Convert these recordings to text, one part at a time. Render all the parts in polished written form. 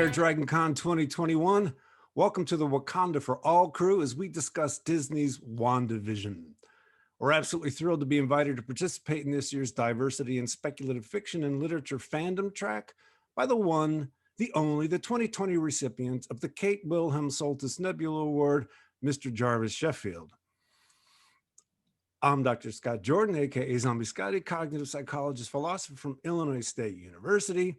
there, DragonCon 2021. Welcome to the Wakanda for All crew as we discuss Disney's WandaVision. We're absolutely thrilled to be invited to participate in this year's Diversity in Speculative Fiction and Literature fandom track by the one, the only, the 2020 recipient of the Kate Wilhelm Soltis Nebula Award, Mr. Jarvis Sheffield. I'm Dr. Scott Jordan, aka Zombie Scotty, cognitive psychologist, philosopher from Illinois State University.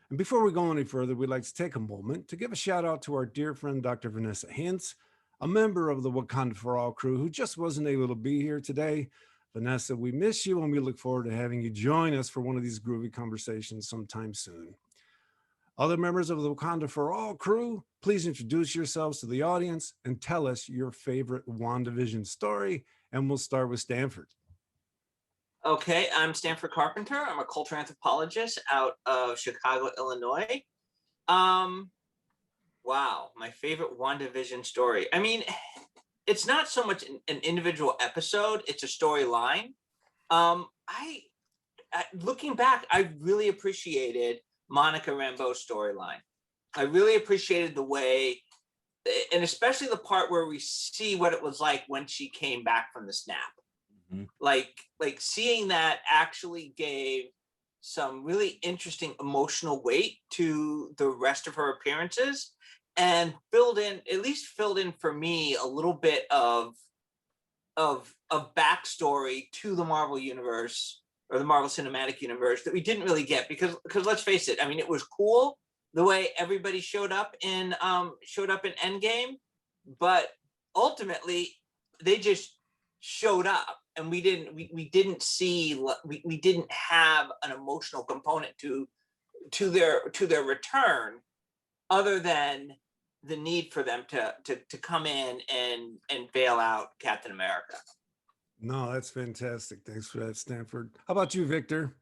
And before we go any further, we'd like to take a moment to give a shout out to our dear friend, Dr. Vanessa Hintz, a member of the Wakanda for All crew who just wasn't able to be here today. Vanessa, we miss you and we look forward to having you join us for one of these groovy conversations sometime soon. Other members of the Wakanda for All crew, please introduce yourselves to the audience and tell us your favorite WandaVision story. And we'll start with Stanford. Okay, I'm Stanford Carpenter. I'm a cultural anthropologist out of Chicago, Illinois. Wow, my favorite WandaVision story. I mean, it's not so much an individual episode, it's a storyline. Looking back, I really appreciated Monica Rambeau's storyline. I really appreciated the way, and especially the part where we see what it was like when she came back from the snap. Like seeing that actually gave some really interesting emotional weight to the rest of her appearances and filled in for me a little bit of backstory to the Marvel universe or the Marvel Cinematic Universe that we didn't really get because let's face it, I mean, it was cool the way everybody showed up in Endgame, but ultimately they just showed up. And we didn't have an emotional component to their return, other than the need for them to come in and bail out Captain America. No, that's fantastic. Thanks for that, Stanford. How about you, Victor?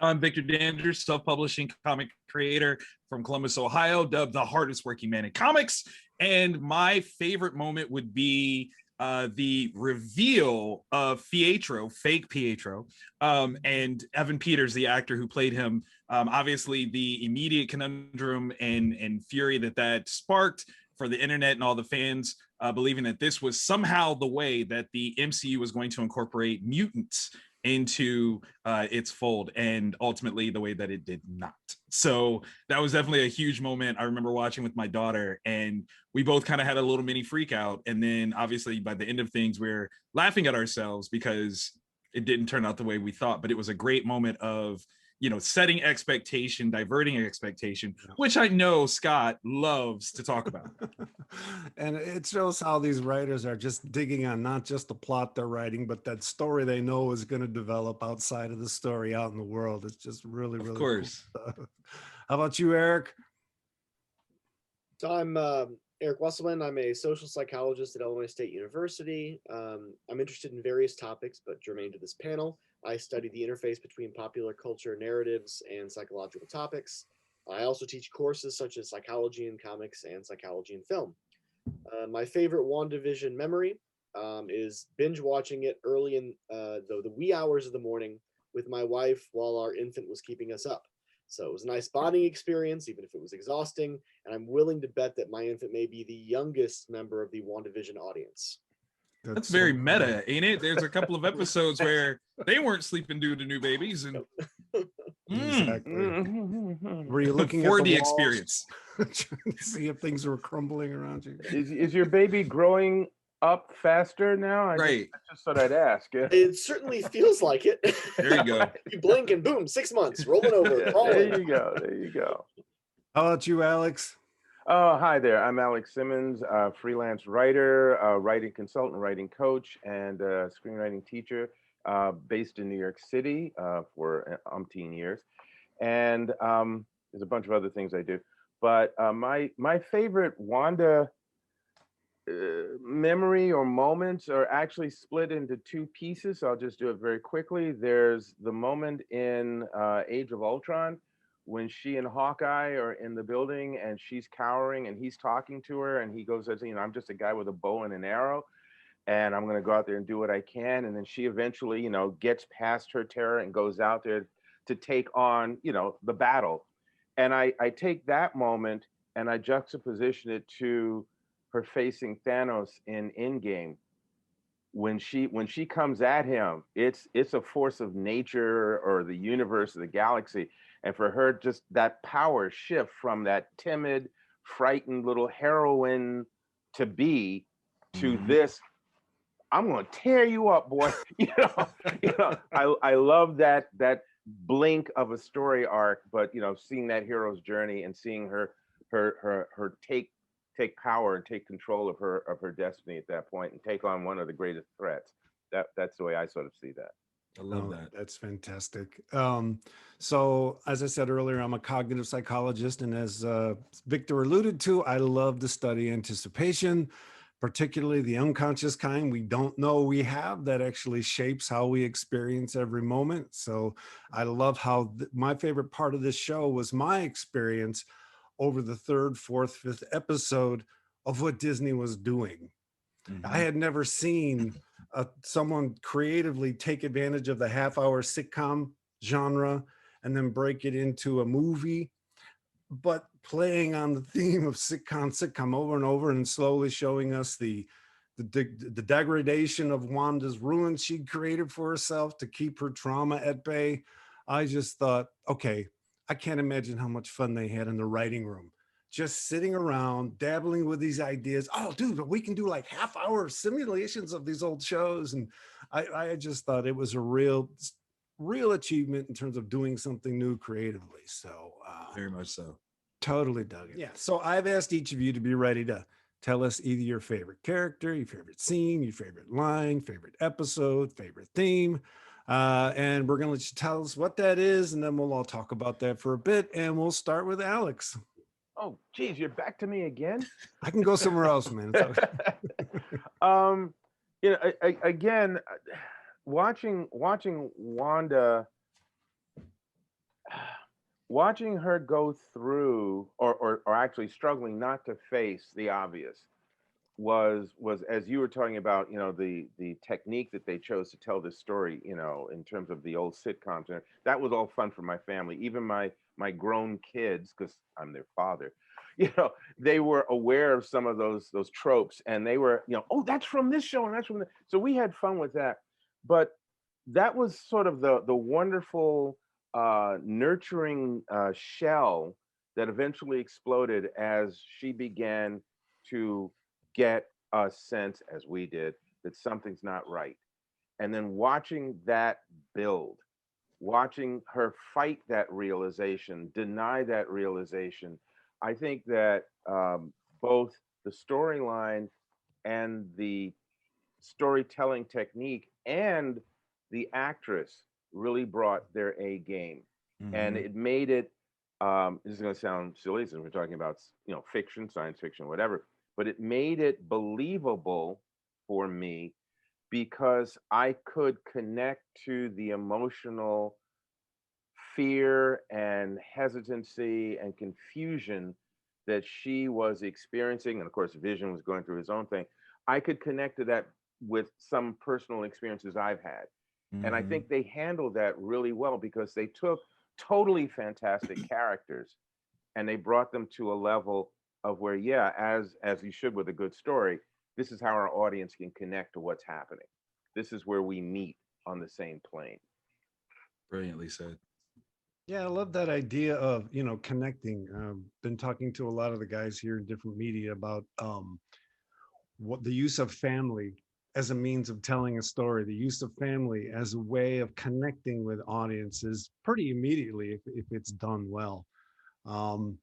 I'm Victor Dandridge, self-publishing comic creator from Columbus, Ohio, dubbed the hardest working man in comics. And my favorite moment would be the reveal of fake Pietro, and Evan Peters, the actor who played him. Obviously, the immediate conundrum and fury that sparked for the internet and all the fans believing that this was somehow the way that the MCU was going to incorporate mutants into its fold, and ultimately the way that it did not. So that was definitely a huge moment. I remember watching with my daughter, and we both kind of had a little mini freak out. And then obviously by the end of things, we're laughing at ourselves because it didn't turn out the way we thought. But it was a great moment of, setting expectation, diverting expectation, which I know Scott loves to talk about. And it shows how these writers are just digging on not just the plot they're writing, but that story they know is going to develop outside of the story out in the world. It's just really, really cool stuff. How about you, Eric? So I'm Eric Wesselmann. I'm a social psychologist at Illinois State University. I'm interested in various topics, but germane to this panel, I study the interface between popular culture narratives and psychological topics. I also teach courses such as psychology in comics and psychology in film. My favorite WandaVision memory is binge watching it early in the wee hours of the morning with my wife while our infant was keeping us up. So it was a nice bonding experience, even if it was exhausting. And I'm willing to bet that my infant may be the youngest member of the WandaVision audience. That's very meta, ain't it? There's a couple of episodes where they weren't sleeping due to new babies, and exactly. Were you looking for at the walls, experience, trying to see if things were crumbling around you? Is your baby growing up faster now? I just thought I'd ask. It certainly feels like it. There you go. You blink and boom, 6 months, rolling over. There you go. There you go. How about you, Alex? Oh, hi there. I'm Alex Simmons, freelance writer, writing consultant, writing coach, and screenwriting teacher based in New York City for umpteen years. And there's a bunch of other things I do. But my favorite Wanda memory or moments are actually split into two pieces. So I'll just do it very quickly. There's the moment in Age of Ultron when she and Hawkeye are in the building and she's cowering and he's talking to her and he goes, I'm just a guy with a bow and an arrow and I'm going to go out there and do what I can. And then she eventually, gets past her terror and goes out there to take on, the battle. And I take that moment and I juxtaposition it to her facing Thanos in Endgame. When she comes at him, it's a force of nature or the universe or the galaxy. And for her, just that power shift from that timid, frightened little heroine to be to this, I'm gonna tear you up, boy. I love that blink of a story arc, but seeing that hero's journey and seeing her take power and take control of her destiny at that point and take on one of the greatest threats. That's the way I sort of see that. I love Oh, that. that's fantastic. So as I said earlier, I'm a cognitive psychologist, and as Victor alluded to, I love to study anticipation, particularly the unconscious kind we don't know we have that actually shapes how we experience every moment. So I love how my favorite part of this show was my experience over the third, fourth, fifth episode of what Disney was doing. I had never seen someone creatively take advantage of the half-hour sitcom genre and then break it into a movie, but playing on the theme of sitcom over and over and slowly showing us the degradation of Wanda's ruin she'd created for herself to keep her trauma at bay. I just thought, okay, I can't imagine how much fun they had in the writing room, just sitting around dabbling with these ideas. Oh, dude, but we can do like half-hour simulations of these old shows. And I just thought it was a real achievement in terms of doing something new creatively. So Very much so. totally dug it. Yeah. So I've asked each of you to be ready to tell us either your favorite character, your favorite scene, your favorite line, favorite episode, favorite theme. And we're going to let you tell us what that is. And then we'll all talk about that for a bit. And we'll start with Alex. Oh, geez, you're back to me again. I can go somewhere else, man. It's okay. Again, watching Wanda, watching her go through or actually struggling not to face the obvious was as you were talking about, the technique that they chose to tell this story, in terms of the old sitcoms. And that was all fun for my family. Even my grown kids, because I'm their father, they were aware of some of those tropes, and they were, oh, that's from this show and that's from so we had fun with that. But that was sort of the wonderful nurturing shell that eventually exploded as she began to get a sense, as we did, that something's not right. And then watching that build, watching her fight that realization, deny that realization, I think that both the storyline and the storytelling technique and the actress really brought their A game. And it made it, this is going to sound silly since we're talking about, fiction, science fiction, whatever, but it made it believable for me because I could connect to the emotional fear and hesitancy and confusion that she was experiencing. And of course, Vision was going through his own thing. I could connect to that with some personal experiences I've had. And I think they handled that really well because they took totally fantastic characters and they brought them to a level of where, yeah, as you should with a good story, this is how our audience can connect to what's happening. This is where we meet on the same plane. Brilliantly said. Yeah, I love that idea of, connecting. Been talking to a lot of the guys here in different media about what the use of family as a means of telling a story, the use of family as a way of connecting with audiences pretty immediately if it's done well. One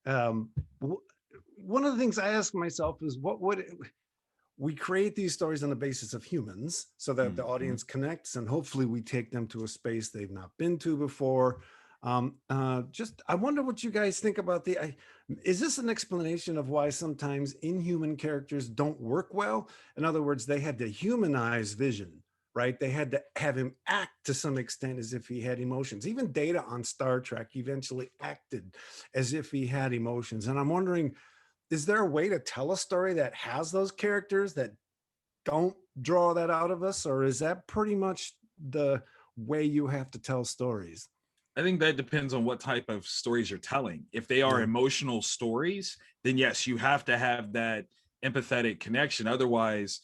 of the things I ask myself is we create these stories on the basis of humans so that the audience connects, and hopefully we take them to a space they've not been to before. I wonder what you guys think about is this an explanation of why sometimes inhuman characters don't work well? In other words, they had to humanize Vision, right? They had to have him act to some extent as if he had emotions. Even Data on Star Trek eventually acted as if he had emotions. And I'm wondering, is there a way to tell a story that has those characters that don't draw that out of us? Or is that pretty much the way you have to tell stories? I think that depends on what type of stories you're telling. If they are emotional stories, then yes, you have to have that empathetic connection. Otherwise,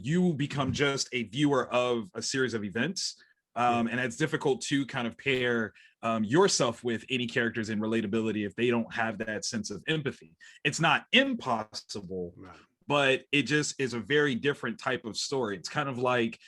you become just a viewer of a series of events. And it's difficult to kind of pair yourself with any characters in relatability if they don't have that sense of empathy. It's not impossible, but it just is a very different type of story. It's kind of like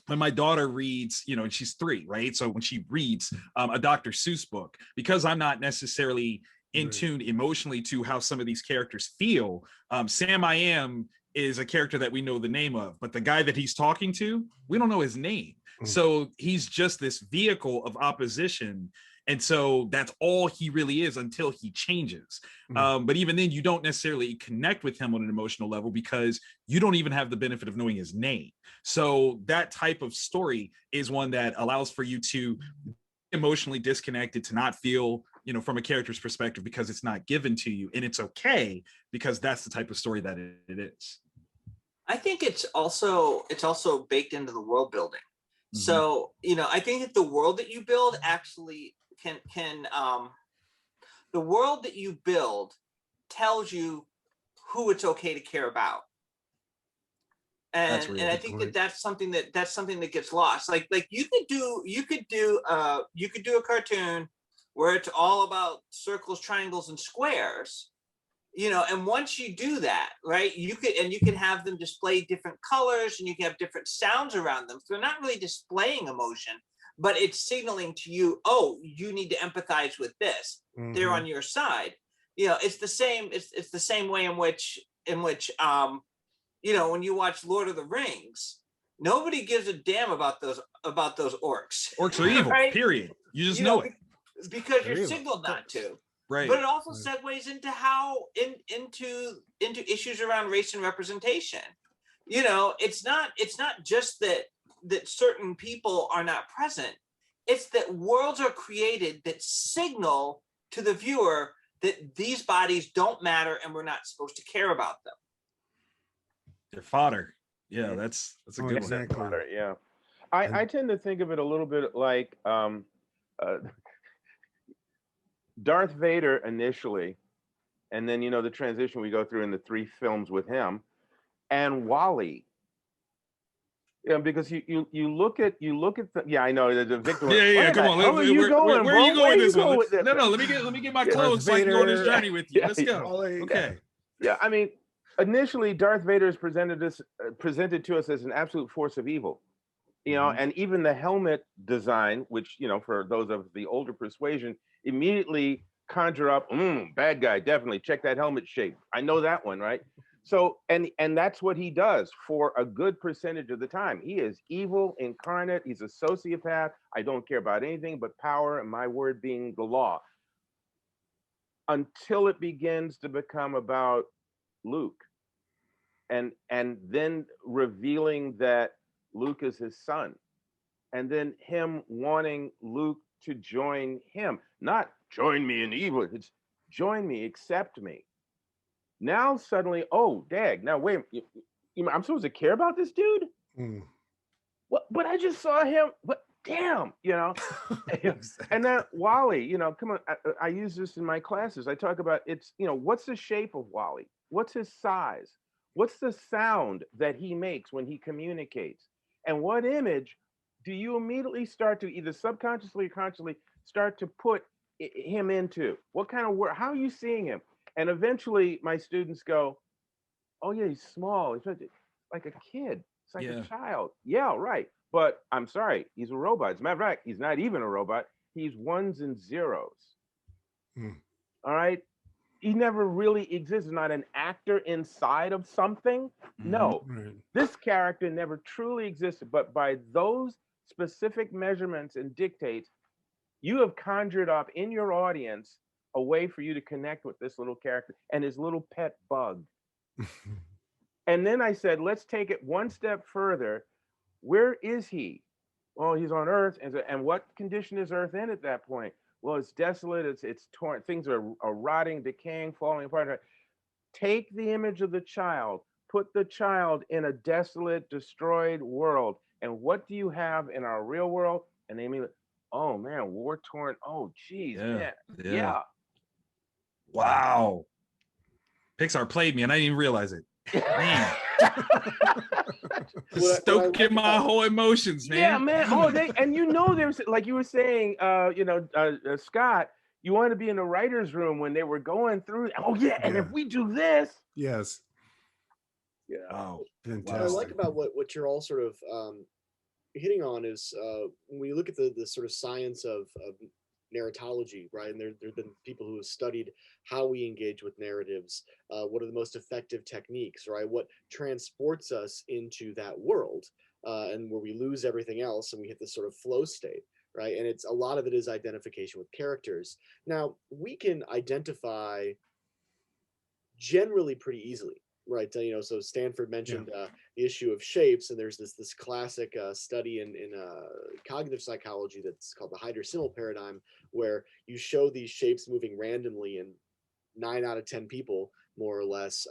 when my daughter reads, you know, and she's 3, right? So when she reads a Dr. Seuss book, because I'm not necessarily in tune emotionally to how some of these characters feel, Sam I Am is a character that we know the name of, but the guy that he's talking to, we don't know his name. So he's just this vehicle of opposition. And so that's all he really is until he changes. But even then, you don't necessarily connect with him on an emotional level because you don't even have the benefit of knowing his name. So that type of story is one that allows for you to emotionally disconnected, to not feel, you know, from a character's perspective because it's not given to you. And it's okay because that's the type of story that it is. I think it's also baked into the world building. So, you know, I think that the world that you build actually can the world that you build tells you who it's okay to care about. And I think that's something that gets lost. Like you could do a cartoon where it's all about circles, triangles, and squares. You know, and once you do that, right, you can have them display different colors and you can have different sounds around them. So they're not really displaying emotion, but it's signaling to you, oh, you need to empathize with this. They're on your side. You know, it's the same. It's the same way in which you know, when you watch Lord of the Rings, nobody gives a damn about those orcs. Orcs are evil. Right? Period. You just know it because you're signaled not to. Right. But it also segues into into issues around race and representation. You know, it's not just that certain people are not present. It's that worlds are created that signal to the viewer that these bodies don't matter and we're not supposed to care about them. They're fodder. Yeah, that's a good one. Fodder, yeah. I tend to think of it a little bit like Darth Vader initially, and then, you know, the transition we go through in the 3 films with him, and Wally. Yeah, because you look at the, I know the Victor. Come on. Where are you going with this one? No, let me get my clothes so I can go on this journey with you. Let's go. Okay. Yeah, I mean, initially Darth Vader is presented to us as an absolute force of evil. You know, and even the helmet design, which, you know, for those of the older persuasion, immediately conjure up, bad guy, definitely check that helmet shape. I know that one, right? So, and that's what he does for a good percentage of the time. He is evil incarnate. He's a sociopath. I don't care about anything but power, and my word being the law. Until it begins to become about Luke, and then revealing that Luke is his son, and then him wanting Luke to join him, not join me in evil, it's join me, accept me. Now suddenly, oh, dag, now wait, I'm supposed to care about this dude? What? But I just saw him, but damn, you know. And then Wally, you know, come on, I use this in my classes. I talk about it's, you know, what's the shape of Wally? What's his size? What's the sound that he makes when he communicates? And what image do you immediately start to either subconsciously or consciously start to put him into? What kind of work? How are you seeing him? And eventually my students go, oh yeah, he's small. He's like a kid. It's like a child. Yeah, right. But I'm sorry, he's a robot. As a matter of fact, he's not even a robot. He's ones and zeros. All right. He never really exists. Not an actor inside of something. No, this character never truly existed. But by those specific measurements and dictates, you have conjured up in your audience a way for you to connect with this little character and his little pet bug. And then I said, let's take it one step further. Where is he? Well, he's on Earth. And what condition is Earth in at that point? Well, it's desolate, it's torn, things are rotting, decaying, falling apart. Take the image of the child, put the child in a desolate, destroyed world. And what do you have in our real world? And they mean, oh man, war torn. Oh geez, Yeah, man. yeah. Yeah. Wow. Pixar played me and I didn't even realize it. Man. What I Stoking like my about- whole emotions, man. Yeah, man. Damn Oh, it. they and there's like you were saying, Scott, you wanted to be in the writers' room when they were going through. Oh yeah, and if Yeah. we do this, Yes. yeah. Wow. What I Fantastic. like about what you're all sort of hitting on is when you look at the sort of science of narratology, right? And there've been people who have studied how we engage with narratives, what are the most effective techniques, right? What transports us into that world, and where we lose everything else and we hit this sort of flow state, right? And it's a lot of it is identification with characters. Now we can identify generally pretty easily, right? So Stanford mentioned the issue of shapes, and there's this classic study in cognitive psychology that's called the Hydrocinal Paradigm, where you show these shapes moving randomly, and 9 out of 10 people, more or less,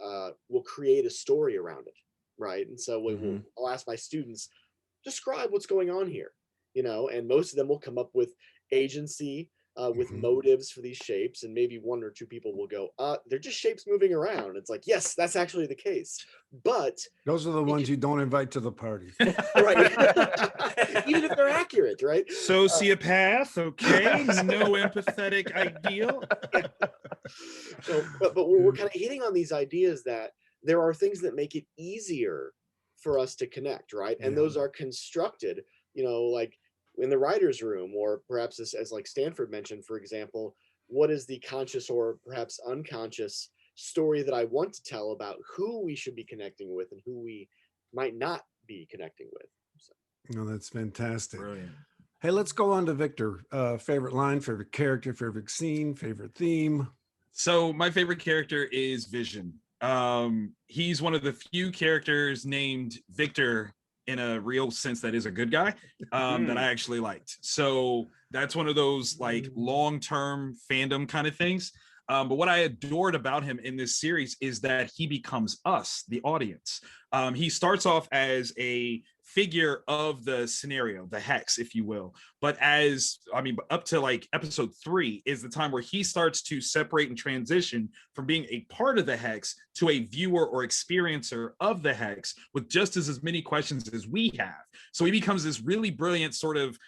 will create a story around it, right? And so I'll ask my students, describe what's going on here, and most of them will come up with agency, with motives for these shapes, and maybe 1 or 2 people will go, they're just shapes moving around. It's like, yes, that's actually the case, but Those are the ones you don't invite to the party. right, even if they're accurate, right? Sociopath, okay. No empathetic ideal. So, but we're kind of hitting on these ideas that there are things that make it easier for us to connect, right? And Yeah. those are constructed, like in the writer's room, or perhaps as like Stanford mentioned, for example, what is the conscious or perhaps unconscious story that I want to tell about who we should be connecting with and who we might not be connecting with. So. No, that's fantastic. Brilliant. Hey, let's go on to Victor. Favorite line, favorite character, favorite scene, favorite theme. So my favorite character is Vision. He's one of the few characters named Victor in a real sense that is a good guy, that I actually liked. So that's one of those like long-term fandom kind of things. But what I adored about him in this series is that he becomes us, the audience. He starts off as a figure of the scenario, the hex, if you will. But up to like episode 3 is the time where he starts to separate and transition from being a part of the hex to a viewer or experiencer of the hex with just as many questions as we have. So he becomes this really brilliant sort of,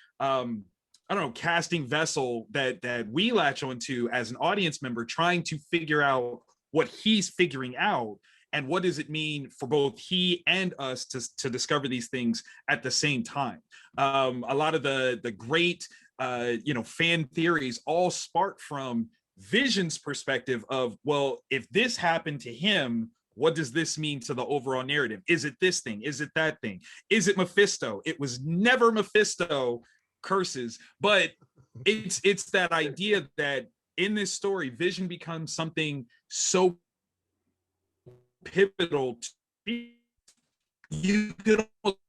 casting vessel that we latch onto as an audience member, trying to figure out what he's figuring out. And what does it mean for both he and us to discover these things at the same time? A lot of the great, fan theories all spark from Vision's perspective of, well, if this happened to him, what does this mean to the overall narrative? Is it this thing? Is it that thing? Is it Mephisto? It was never Mephisto, curses, but it's that idea that in this story, Vision becomes something so pivotal to, you could almost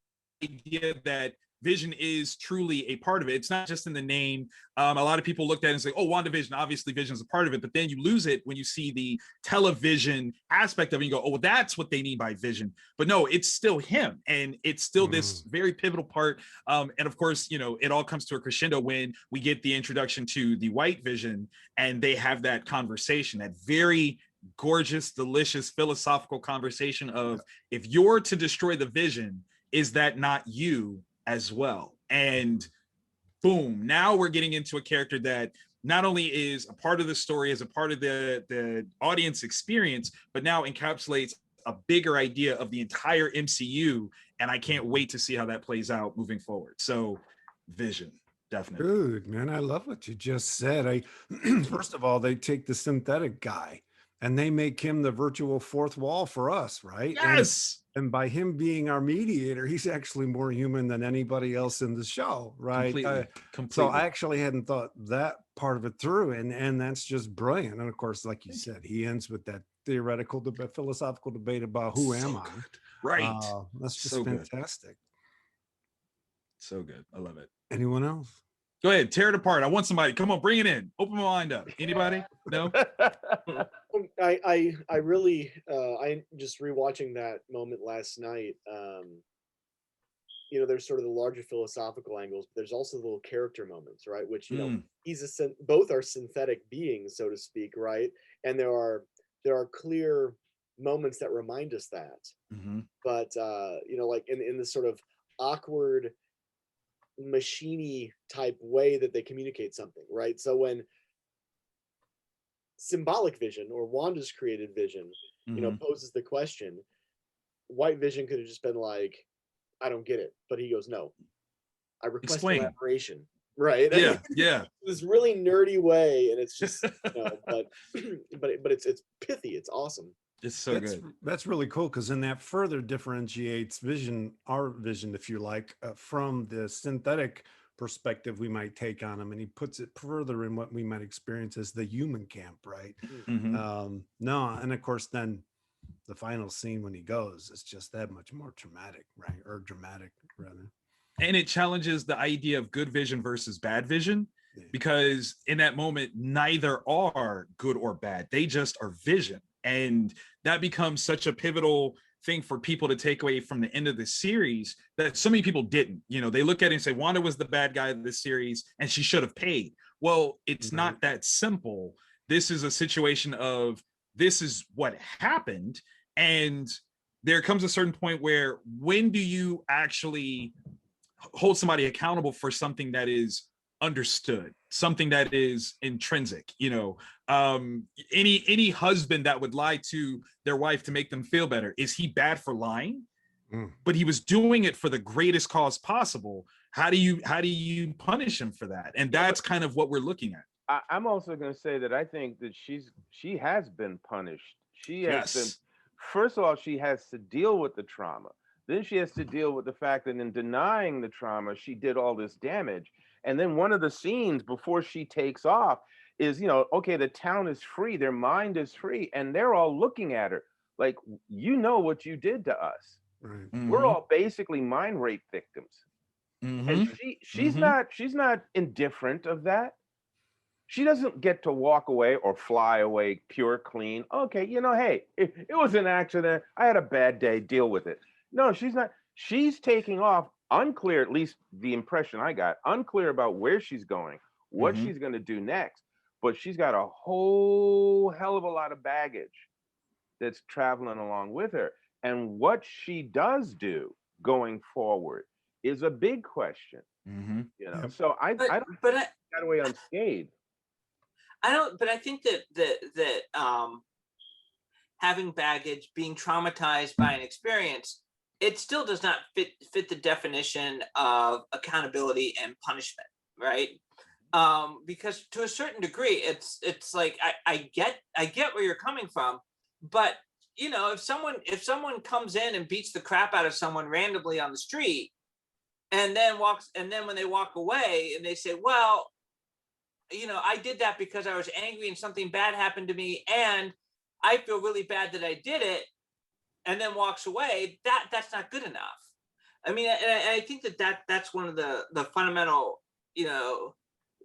idea that Vision is truly a part of it. It's not just in the name. A lot of people looked at it and say, oh, WandaVision, obviously Vision's a part of it, but then you lose it when you see the television aspect of it. You go, oh, well, that's what they mean by Vision. But no, it's still him. And it's still this very pivotal part. And of course, it all comes to a crescendo when we get the introduction to the White Vision, and they have that conversation, that very gorgeous, delicious, philosophical conversation of, if you're to destroy the Vision, is that not you as well? And boom, now we're getting into a character that not only is a part of the story, as a part of the audience experience, but now encapsulates a bigger idea of the entire MCU. And I can't wait to see how that plays out moving forward. So Vision, definitely. Dude, man, I love what you just said. First of all, they take the synthetic guy and they make him the virtual fourth wall for us, right? Yes. And by him being our mediator, he's actually more human than anybody else in the show, right? Completely. So I actually hadn't thought that part of it through, and that's just brilliant. And of course, like you said, he ends with that theoretical philosophical debate about who am I? Right. That's just So good. fantastic. So good. I love it. Anyone else? Go ahead, tear it apart. I want somebody. Come on, bring it in. Open my mind up. Anybody? No? I really I just rewatching that moment last night. there's sort of the larger philosophical angles, but there's also the little character moments, right? Which, Mm. both are synthetic beings, so to speak, right? And there are clear moments that remind us that. Mhm. But like in this sort of awkward, machiney type way that they communicate something, right? So when symbolic vision, or Wanda's created vision, Mhm. poses the question, White Vision could have just been like, I don't get it. But he goes, no, I request Explain. elaboration. Right. Yeah, yeah. This really nerdy way. And it's just, but it's pithy. It's awesome. It's so good. That's really cool, because then that further differentiates our vision, if you like, from the synthetic perspective we might take on him, and he puts it further in what we might experience as the human camp, right? Mhm. No, and of course then the final scene when he goes is just that much more traumatic, right? Or dramatic rather. And it challenges the idea of good vision versus bad vision, Yeah. because in that moment neither are good or bad, they just are vision. And that becomes such a pivotal thing for people to take away from the end of the series that so many people didn't. They look at it and say Wanda was the bad guy of this series and she should have paid. Well, it's Mhm. not that simple. This is a situation of, this is what happened, and there comes a certain point where, when do you actually hold somebody accountable for something that is understood, something that is intrinsic? Any husband that would lie to their wife to make them feel better, is he bad for lying? But he was doing it for the greatest cause possible. How do you punish him for that? And that's kind of what we're looking at. I'm also going to say that I think that she has been punished. She has been, first of all, she has to deal with the trauma. Then she has to deal with the fact that in denying the trauma, she did all this damage. And then one of the scenes before she takes off is, okay, the town is free, their mind is free, and they're all looking at her like, what you did to us. Right. We're all basically mind rape victims. And she's not indifferent of that. She doesn't get to walk away or fly away pure clean. Okay, hey, it was an accident. I had a bad day, deal with it. No, she's not. She's taking off, unclear, at least the impression I got, unclear about where she's going, what she's going to do next. But she's got a whole hell of a lot of baggage that's traveling along with her. And what she does do going forward is a big question. Yep. So I don't get away unscathed. But I think that having baggage, being traumatized by an experience, it still does not fit the definition of accountability and punishment, right? Because to a certain degree, it's like I get where you're coming from, but if someone comes in and beats the crap out of someone randomly on the street, and then when they walk away and they say, well, I did that because I was angry and something bad happened to me, and I feel really bad that I did it, and then walks away, that's not good enough. I mean, and I think that's one of the fundamental,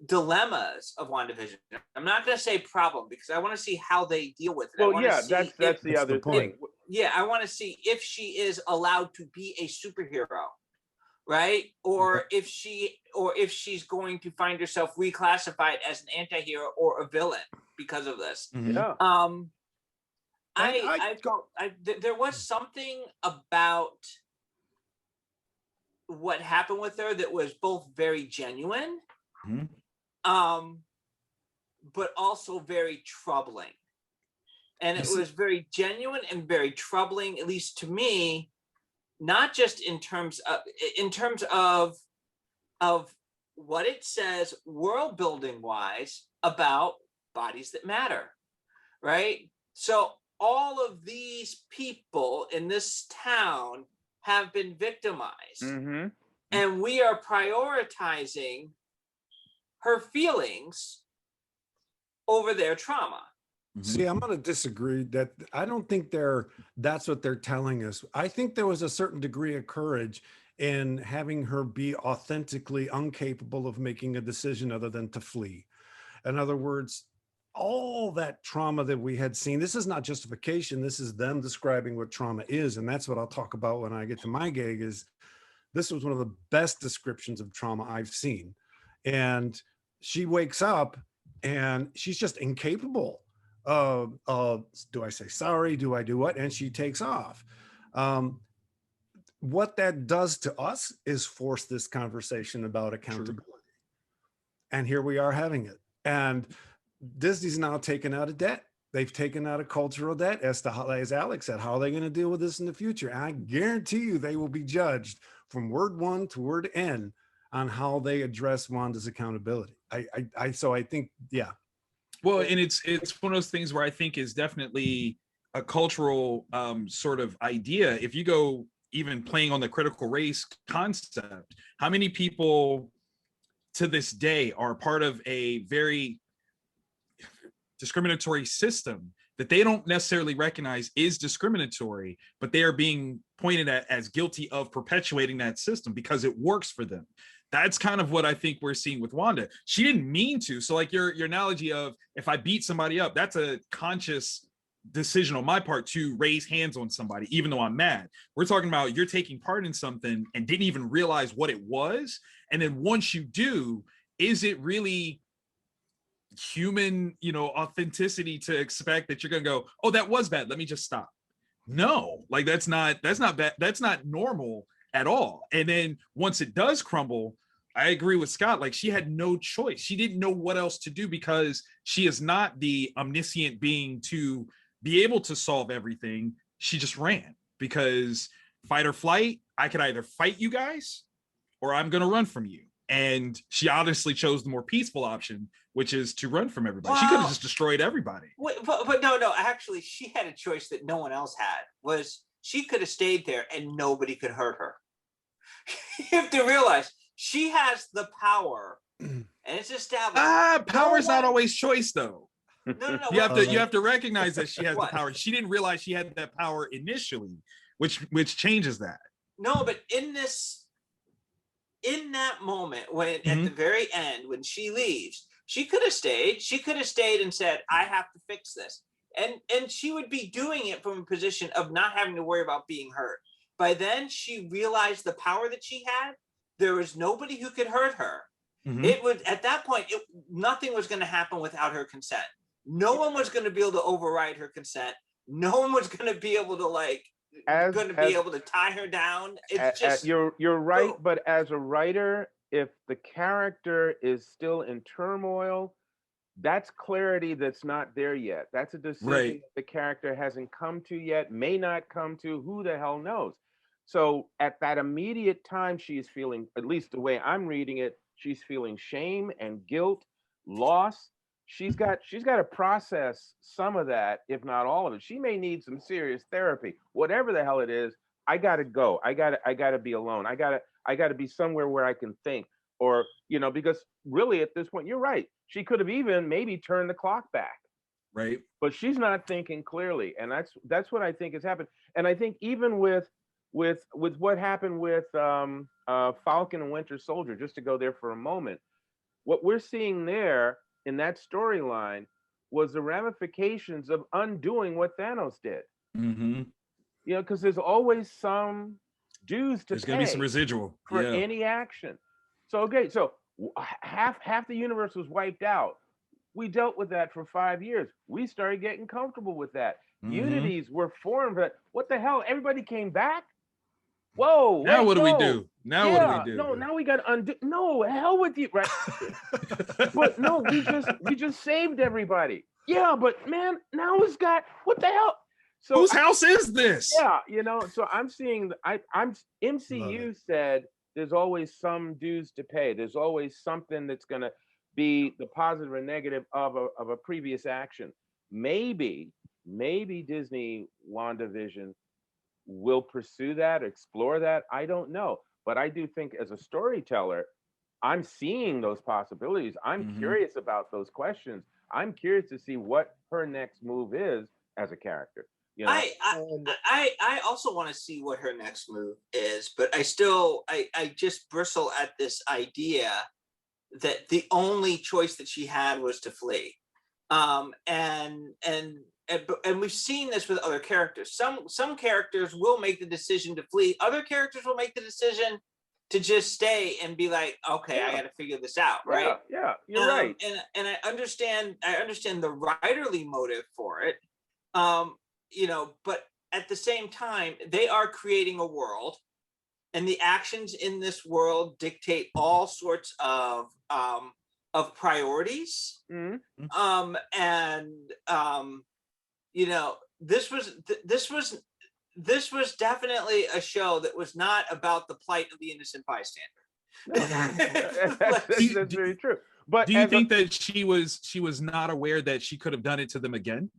dilemmas of WandaVision. I'm not going to say problem, because I want to see how they deal with it. Well, yeah, that's the other thing. Yeah, I want to see if she is allowed to be a superhero, right? Or if she's going to find herself reclassified as an anti-hero or a villain because of this. Yeah. There was something about what happened with her that was both very genuine, but also very troubling. And it was very genuine and very troubling, at least to me, not just in terms of what it says world building wise about bodies that matter, right? So all of these people in this town have been victimized, and we are prioritizing her feelings over their trauma. See, I'm going to disagree. That I don't think that's what they're telling us. I think there was a certain degree of courage in having her be authentically incapable of making a decision other than to flee. In other words, all that trauma that we had seen, this is not justification. This is them describing what trauma is. And that's what I'll talk about when I get to my gig, is this was one of the best descriptions of trauma I've seen. And she wakes up and she's just incapable of, do I say sorry? Do I do what? And she takes off. What that does to us is force this conversation about accountability. True. And here we are having it. And Disney's now taken out a debt. They've taken out a cultural debt as to how, as Alex said, how are they going to deal with this in the future? And I guarantee you they will be judged from word 1 to word N on how they address Wanda's accountability. So I think, yeah. Well, and it's one of those things where I think is definitely a cultural sort of idea. If you go even playing on the critical race concept, how many people to this day are part of a very discriminatory system that they don't necessarily recognize is discriminatory, but they are being pointed at as guilty of perpetuating that system because it works for them. That's kind of what I think we're seeing with Wanda. She didn't mean to. So like your analogy of if I beat somebody up, that's a conscious decision on my part to raise hands on somebody, even though I'm mad. We're talking about you're taking part in something and didn't even realize what it was. And then once you do, is it really human, authenticity to expect that you're going to go, oh, that was bad, let me just stop? No, like that's not bad. That's not normal at all. And then once it does crumble, I agree with Scott. Like she had no choice. She didn't know what else to do because she is not the omniscient being to be able to solve everything. She just ran because fight or flight, I could either fight you guys or I'm going to run from you. And she honestly chose the more peaceful option, which is to run from everybody. Well, she could have just destroyed everybody. But no, actually, she had a choice that no one else had. Was she could have stayed there and nobody could hurt her. You have to realize she has the power, and it's established. Power's not always choice, though. No. You have to recognize that she has the power. She didn't realize she had that power initially, which changes that. No, but in that moment, when at the very end, when she leaves, she could have stayed. She could have stayed and said, I have to fix this. And she would be doing it from a position of not having to worry about being hurt. By then, she realized the power that she had. There was nobody who could hurt her. It would, at that point, nothing was going to happen without her consent. No one was going to be able to override her consent. No one was going to be able to be able to tie her down. It's just you're right, but as a writer, if the character is still in turmoil, that's clarity that's not there yet. That's a decision the character hasn't come to yet, may not come to, who the hell knows. So at that immediate time, she's feeling, at least the way I'm reading it, she's feeling shame and guilt, loss. She's got to process some of that, if not all of it. She may need some serious therapy, whatever the hell it is. I got to go. I got to be alone. I got to be somewhere where I can think, or, because really at this point, you're right. She could have even maybe turned the clock back. Right. But she's not thinking clearly. And that's what I think has happened. And I think even with what happened with Falcon and Winter Soldier, just to go there for a moment, what we're seeing there in that storyline was the ramifications of undoing what Thanos did. Because there's always some dues to pay. There's going to be some residual for any action. So, so half the universe was wiped out. We dealt with that for 5 years. We started getting comfortable with that. Unities were formed. What the hell? Everybody came back? Whoa. Now what do we do? Now what do we do? No, now we got to undo. No, hell with you. Right. But no, we just saved everybody. Yeah, but man, now it's got, what the hell? So whose house is this? Yeah, so I'm seeing, I'm MCU said there's always some dues to pay. There's always something that's going to be the positive or negative of a previous action. Maybe Disney WandaVision will pursue that, explore that. I don't know. But I do think as a storyteller, I'm seeing those possibilities. I'm curious about those questions. I'm curious to see what her next move is as a character. I also want to see what her next move is, but I just bristle at this idea that the only choice that she had was to flee. And we've seen this with other characters. Some characters will make the decision to flee. Other characters will make the decision to just stay and be like, okay, I Yeah. got to figure this out, right? Yeah, you're right. And I understand the writerly motive for it, you know, but at the same time, they are creating a world, and the actions in this world dictate all sorts of priorities. Mhm. You know, this was definitely a show that was not about the plight of the innocent bystander. That's very true. But do you think that she was not aware that she could have done it to them again?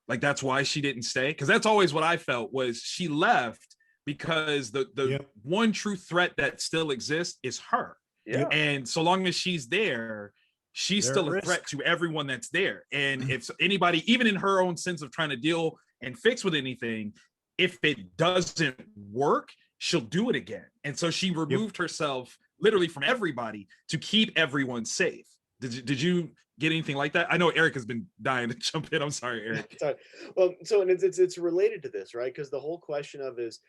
Like that's why she didn't stay? Because that's always what I felt, was she left because the one true threat that still exists is her. Yeah. And so long as she's there, she's They're still at a risk. threat to everyone that's there. And if anybody, even in her own sense of trying to deal and fix with anything, if it doesn't work, she'll do it again. And so she removed herself literally from everybody to keep everyone safe. Did you get anything like that? I know Eric has been dying to jump in. I'm sorry, Eric. Sorry. Well, so and it's related to this, right? Because the whole question of is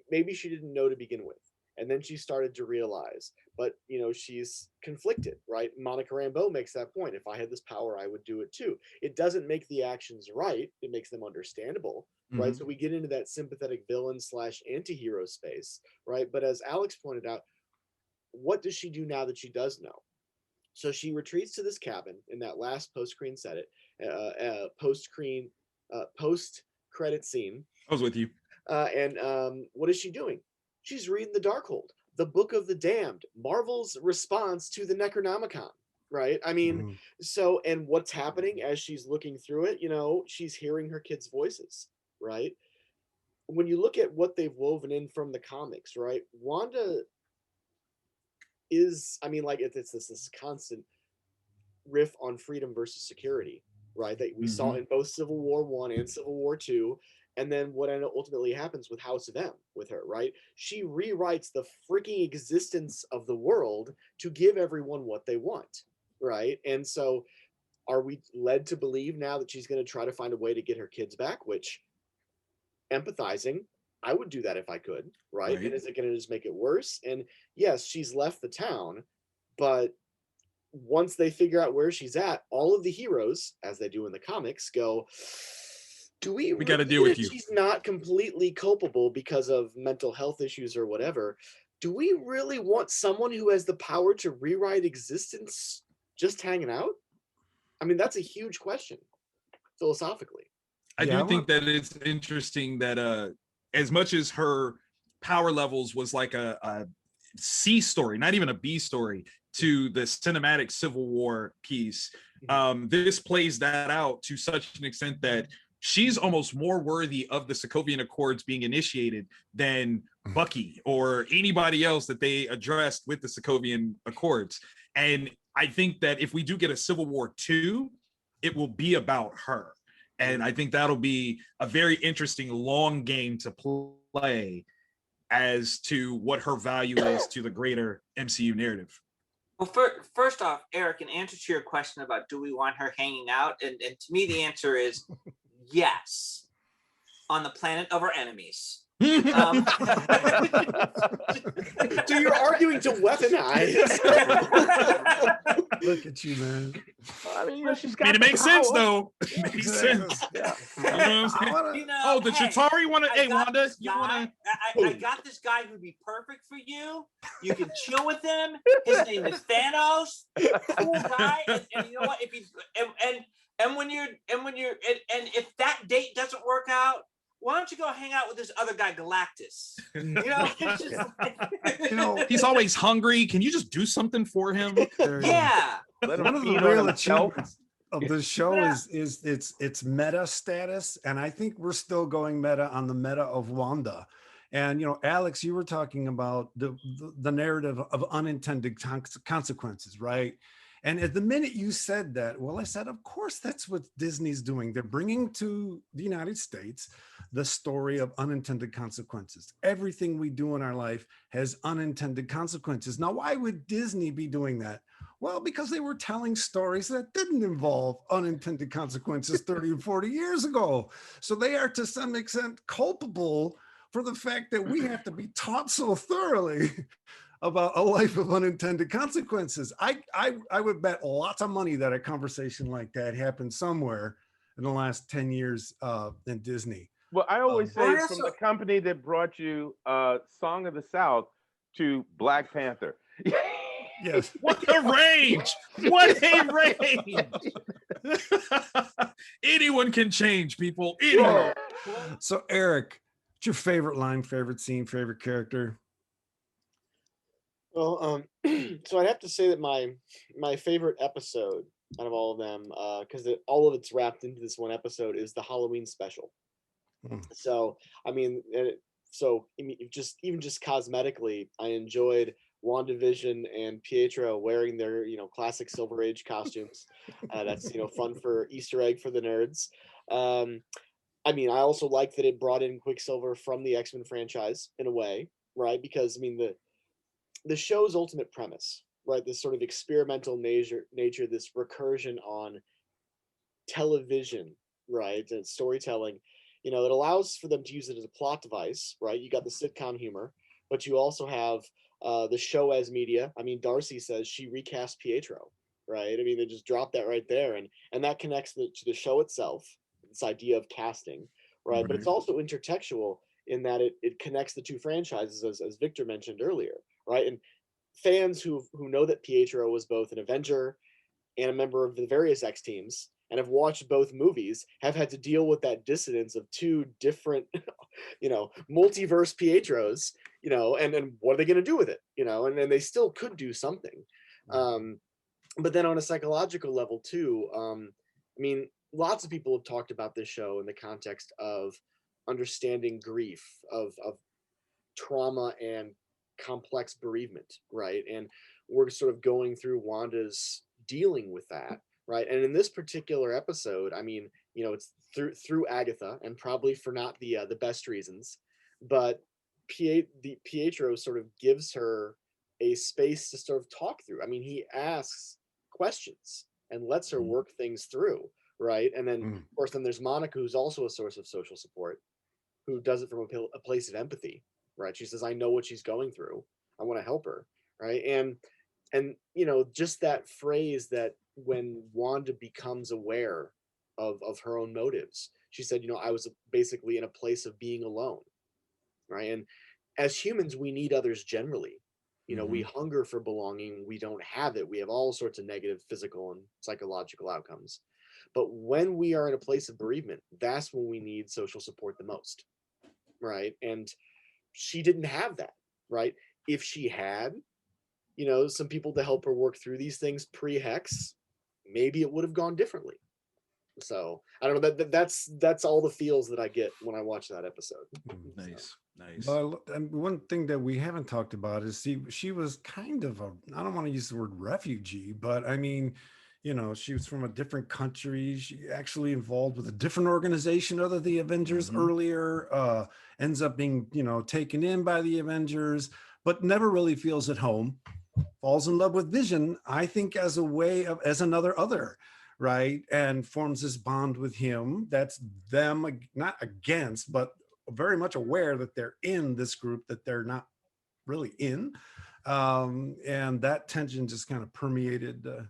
maybe she didn't know to begin with, and then she started to realize, but you know, she's conflicted, right? Monica Rambeau makes that point. If I had this power, I would do it too. It doesn't make the actions right. It makes them understandable, right? Mhm. So we get into that sympathetic villain / anti-hero space, right? But as Alex pointed out, what does she do now that she does know? So she retreats to this cabin in that last post-screen post-credit scene. I was with you. And what is she doing? She's reading the Darkhold, the Book of the Damned, Marvel's response to the Necronomicon, right? I mean, so, and what's happening as she's looking through it, you know, she's hearing her kids' voices, right? When you look at what they've woven in from the comics, right? Wanda is, I mean, like it's this constant riff on freedom versus security, right? That we saw in both Civil War I and Civil War II. And then what ultimately happens with House of M with her, right? She rewrites the freaking existence of the world to give everyone what they want, right? And so are we led to believe now that she's going to try to find a way to get her kids back, which empathizing, I would do that if I could, right? And is it going to just make it worse? And yes, she's left the town, but once they figure out where she's at, all of the heroes, as they do in the comics, go, do we got to deal with you. She's not completely culpable because of mental health issues or whatever. Do we really want someone who has the power to rewrite existence just hanging out? I mean, that's a huge question philosophically. I do think that it's interesting that as much as her power levels was like a C story, not even a B story, to the cinematic Civil War piece, this plays that out to such an extent that she's almost more worthy of the Sokovian Accords being initiated than Bucky or anybody else that they addressed with the Sokovian Accords. And I think that if we do get a Civil War II, it will be about her. And I think that'll be a very interesting long game to play as to what her value is to the greater MCU narrative. Well, first off, Eric, in answer to your question about do we want her hanging out, and to me the answer is yes, on the planet of our enemies. So you're arguing to weaponize. Look at you, man. I mean, she's got it makes sense though. It makes Exactly. sense. Yeah. You know what I'm saying? You know, Oh, the hey, Chitauri want to. I Hey, got Wanda, this you guy- want I got this guy who'd be perfect for you. You can chill with him. His name is Thanos. Cool guy. And you know what? If he's and when you're and if that date doesn't work out, why don't you go hang out with this other guy, Galactus? You know, it's just like, You know, He's always hungry. Can you just do something for him? there you go. yeah. Let One him of the feed real on himself. achievements of this show Yeah. is its meta status, and I think we're still going meta on the meta of Wanda. And you know, Alex, you were talking about the narrative of unintended consequences, right? And at the minute you said that, well, I said, of course, that's what Disney's doing. They're bringing to the United States the story of unintended consequences. Everything we do in our life has unintended consequences. Now, why would Disney be doing that? Well, because they were telling stories that didn't involve unintended consequences 30 and 40 years ago. So they are to some extent culpable for the fact that we have to be taught so thoroughly about a life of unintended consequences. I would bet lots of money that a conversation like that happened somewhere in the last 10 years in Disney. Well, I always say I it's from the also- company that brought you Song of the South to Black Panther. Yes. What a range! What a range! Anyone can change, people. Anyone. So Eric, what's your favorite line, favorite scene, favorite character? Well, so I'd have to say that my favorite episode out of all of them, because all of it's wrapped into this one episode, is the Halloween special. Hmm. So I mean, even just cosmetically, I enjoyed WandaVision and Pietro wearing their classic Silver Age costumes. That's fun for Easter egg for the nerds. I mean, I also like that it brought in Quicksilver from the X-Men franchise in a way, right? Because I mean the show's ultimate premise, right? This sort of experimental nature, this recursion on television, right? And storytelling, it allows for them to use it as a plot device, right? You got the sitcom humor, but you also have the show as media. I mean, Darcy says she recast Pietro, right? I mean, they just dropped that right there, and that connects to the show itself, this idea of casting, right? But it's also intertextual in that it connects the two franchises, as Victor mentioned earlier, right? And fans who know that Pietro was both an Avenger and a member of the various X teams and have watched both movies have had to deal with that dissonance of two different, multiverse Pietros, and what are they going to do with it, and then they still could do something. But then on a psychological level too, I mean, lots of people have talked about this show in the context of understanding grief, of trauma and complex bereavement, right? And we're sort of going through Wanda's dealing with that, right? And in this particular episode, I mean, it's through Agatha, and probably for not the best reasons, but Pietro sort of gives her a space to sort of talk through. I mean, he asks questions and lets her work things through, right? And then of course then there's Monica, who's also a source of social support, who does it from a place of empathy, right? She says, I know what she's going through, I want to help her, right? And just that phrase that when Wanda becomes aware of her own motives, she said, I was basically in a place of being alone, right? And as humans, we need others generally. We hunger for belonging. We don't have it. We have all sorts of negative physical and psychological outcomes. But when we are in a place of bereavement, that's when we need social support the most, right? And she didn't have that, right? If she had, some people to help her work through these things pre-Hex, maybe it would have gone differently. So I don't know, that's all the feels that I get when I watch that episode. Nice. Well, and one thing that we haven't talked about is she was kind of I don't want to use the word refugee, but I mean, she was from a different country. She actually involved with a different organization other than the Avengers earlier, ends up being, taken in by the Avengers, but never really feels at home. Falls in love with Vision, I think, as a way of, as another other, right? And forms this bond with him. That's them, not against, but very much aware that they're in this group that they're not really in. And that tension just kind of permeated the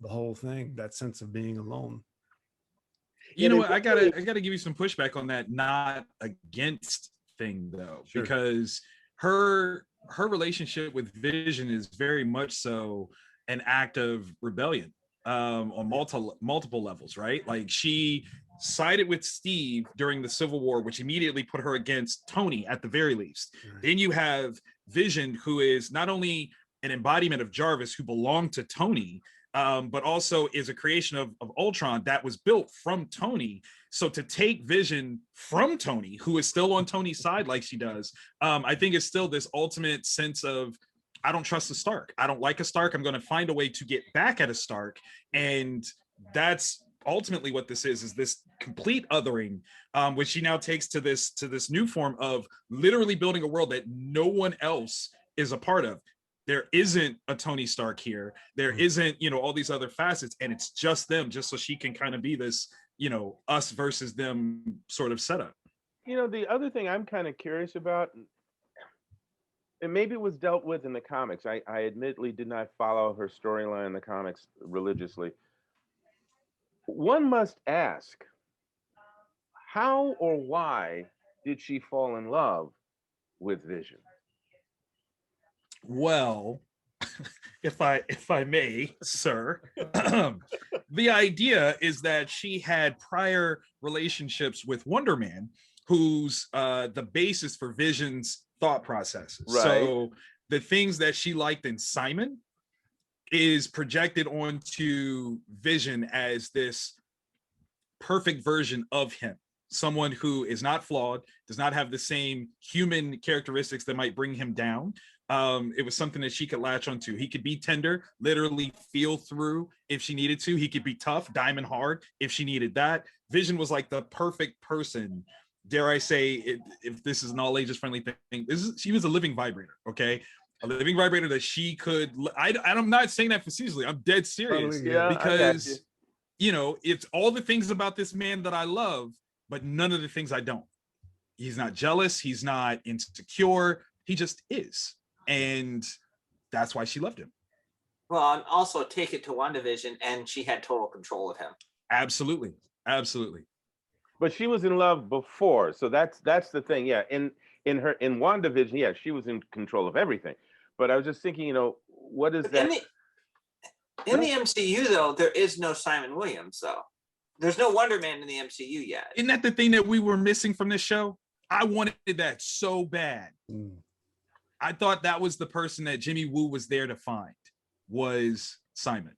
whole thing, that sense of being alone. You know what? I gotta give you some pushback on that not against thing though, Sure. because her relationship with Vision is very much so an act of rebellion on multiple levels, right? Like she sided with Steve during the Civil War, which immediately put her against Tony at the very least. Right. Then you have Vision, who is not only an embodiment of Jarvis, who belonged to Tony, but also is a creation of Ultron that was built from Tony. So to take Vision from Tony, who is still on Tony's side like she does, I think it's still this ultimate sense of, I don't trust a Stark. I don't like a Stark. I'm going to find a way to get back at a Stark. And that's ultimately what this is this complete othering, which she now takes to this new form of literally building a world that no one else is a part of. There isn't a Tony Stark here. There isn't, all these other facets, and it's just them, just so she can kind of be this, us versus them sort of setup. You know, the other thing I'm kind of curious about, and maybe it was dealt with in the comics. I admittedly did not follow her storyline in the comics religiously. One must ask, how or why did she fall in love with Vision? Well, if I may, sir, the idea is that she had prior relationships with Wonder Man, who's the basis for Vision's thought processes. Right. So the things that she liked in Simon is projected onto Vision as this perfect version of him. Someone who is not flawed, does not have the same human characteristics that might bring him down. It was something that she could latch onto. He could be tender, literally feel through if she needed to. He could be tough, diamond hard if she needed that. Vision was like the perfect person. Dare I say, if this is an all ages friendly thing, she was a living vibrator, okay? A living vibrator that she could, I'm not saying that facetiously, I'm dead serious. Totally, yeah, Because, you know, it's all the things about this man that I love, but none of the things I don't. He's not jealous, he's not insecure, he just is. And that's why she loved him. Well, and also take it to WandaVision, and she had total control of him. Absolutely. But she was in love before, so that's the thing. Yeah, in WandaVision, yeah, she was in control of everything. But I was just thinking, you know, what is But that? In the MCU, though, there is no Simon Williams, though. There's no Wonder Man in the MCU yet. Isn't that the thing that we were missing from this show? I wanted that so bad. I thought that was the person that Jimmy Woo was there to find, was Simon.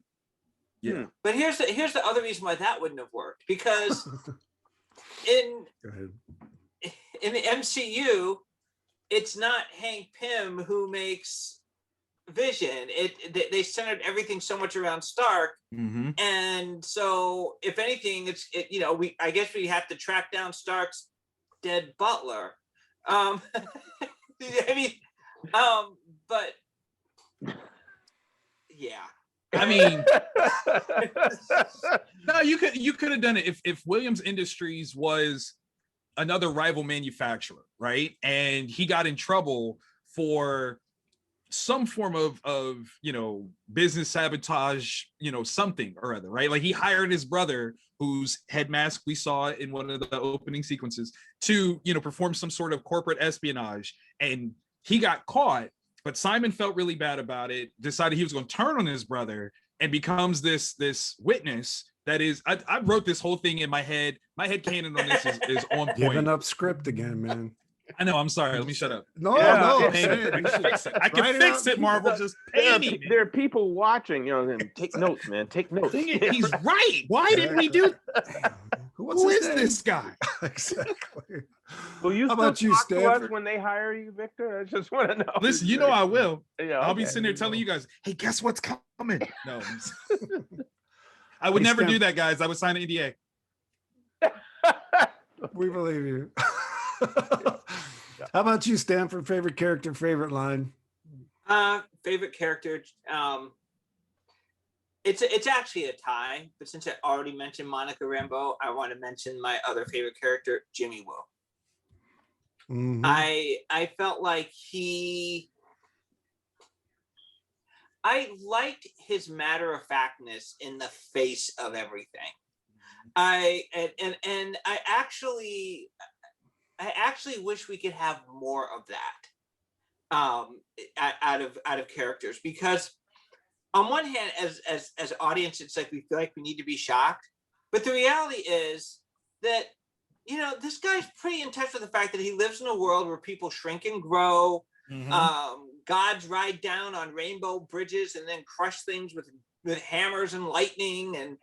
Yeah. But here's the other reason why that wouldn't have worked, because in the MCU, it's not Hank Pym who makes Vision. They centered everything so much around Stark, and so if anything, I guess we have to track down Stark's dead butler. I mean, but yeah. I mean, no, you could have done it if Williams Industries was another rival manufacturer, right? And he got in trouble for some form of business sabotage, something or other, right? Like he hired his brother, whose head mask we saw in one of the opening sequences, to perform some sort of corporate espionage, and he got caught. But Simon felt really bad about it, decided he was going to turn on his brother, and becomes this witness that is, I wrote this whole thing in my head. My head canon on this is on point. Giving up script again, man. I know, I'm sorry. Let me shut up. No, I say can fix it. I can fix it, Marvel. Just pay me. There are people watching, and take notes, man. Take notes. He's right. Why didn't we do Who is this guy? Exactly. Will you How still about you, talk to us Stanford? when they hire you, Victor? I just want to know. Listen, I will. Yeah, I'll be okay. sitting there telling you guys, hey, guess what's coming? No. I would Hey, never Stan- do that, guys. I would sign an NDA. We believe you. How about you, Stanford? Favorite character, favorite line? Favorite character. It's actually a tie, but since I already mentioned Monica Rambeau, I want to mention my other favorite character, Jimmy Woo. Mhm. I felt like I liked his matter-of-factness in the face of everything. I actually wish we could have more of that out of characters, because on one hand, as audience, it's like we feel like we need to be shocked, but the reality is that this guy's pretty in touch with the fact that he lives in a world where people shrink and grow. Gods ride down on rainbow bridges and then crush things with hammers and lightning, and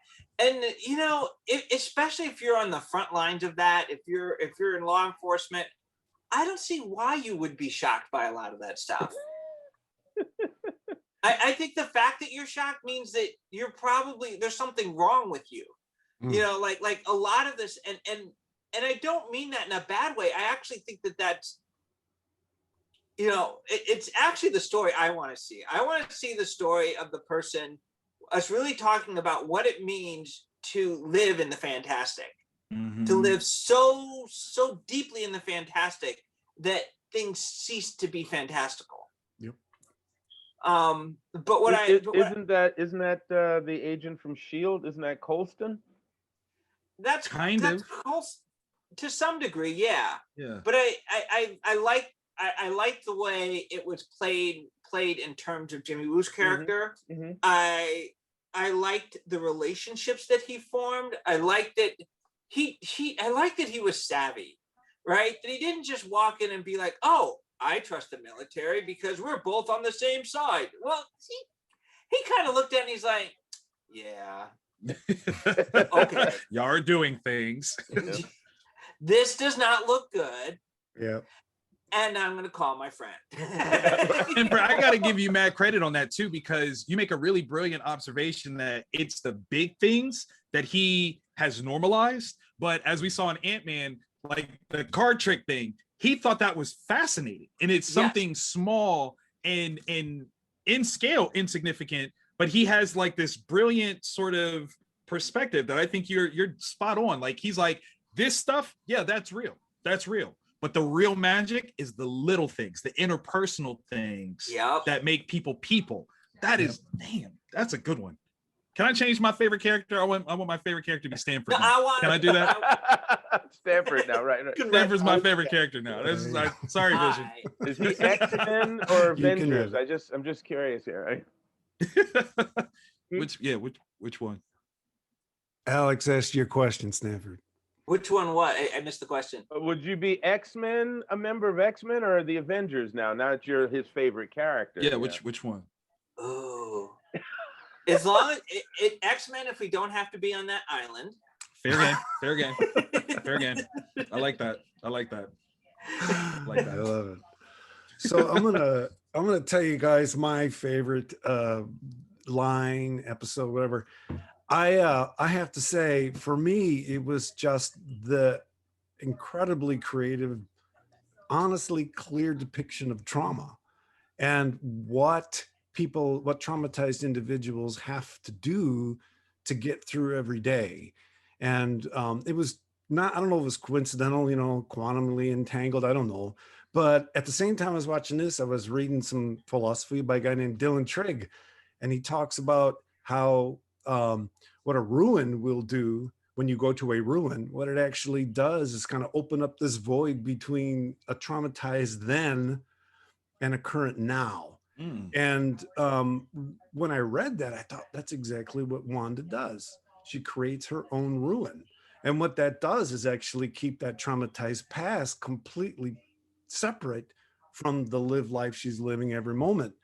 especially if you're on the front lines of that, if you're in law enforcement, I don't see why you would be shocked by a lot of that stuff. I think the fact that you're shocked means that you're probably, there's something wrong with you. Like a lot of this, and I don't mean that in a bad way. I actually think that's it's actually the story I want to see. I want to see the story of the person us really talking about what it means to live in the fantastic. to live so deeply in the fantastic that things cease to be fantastical. Yep. But what isn't that the agent from S.H.I.E.L.D.? Isn't that Colston? That's kind of to some degree, yeah. Yeah. But I like the way it was played in terms of Jimmy Woo's character. Mm-hmm. I liked the relationships that he formed. I liked that he was savvy, right? That he didn't just walk in and be like, "Oh, I trust the military because we're both on the same side." Well, he kind of looked at it and he's like, "Yeah, okay, y'all are doing things. This does not look good." Yeah. And I'm going to call my friend. And I got to give you mad credit on that too, because you make a really brilliant observation that it's the big things that he has normalized. But as we saw in Ant-Man, like the card trick thing, he thought that was fascinating. And it's something small and in scale insignificant, but he has like this brilliant sort of perspective that I think you're spot on. Like he's like, this stuff, yeah, that's real. That's real. But the real magic is the little things, the interpersonal things that make people. That is, damn, that's a good one. Can I change my favorite character? I want my favorite character to be Stanford. No, Can I do that? Stanford now, right? Stanford's my fafavorite character now. This is sorry, Vision. Is he X-Men or Avengers? I'm just curious here. Which one? Alex asked your question, Stanford. Which one? What? I missed the question. Would you be X-Men, a member of X-Men, or the Avengers now? Now that you're his favorite character. Yeah, which one? Oh, as long as X-Men, if we don't have to be on that island. Fair game. I like that. I love it. So I'm gonna tell you guys my favorite line, episode, whatever. I have to say, for me, it was just the incredibly creative, honestly clear depiction of trauma and what traumatized individuals have to do to get through every day. And it was not, I don't know if it was coincidental, quantumly entangled, I don't know. But at the same time I was watching this, I was reading some philosophy by a guy named Dylan Trigg, and he talks about how what a ruin will do when you go to a ruin. What it actually does is kind of open up this void between a traumatized then and a current now. And when I read that, I thought that's exactly what Wanda does. She creates her own ruin. And what that does is actually keep that traumatized past completely separate from the lived life she's living every moment.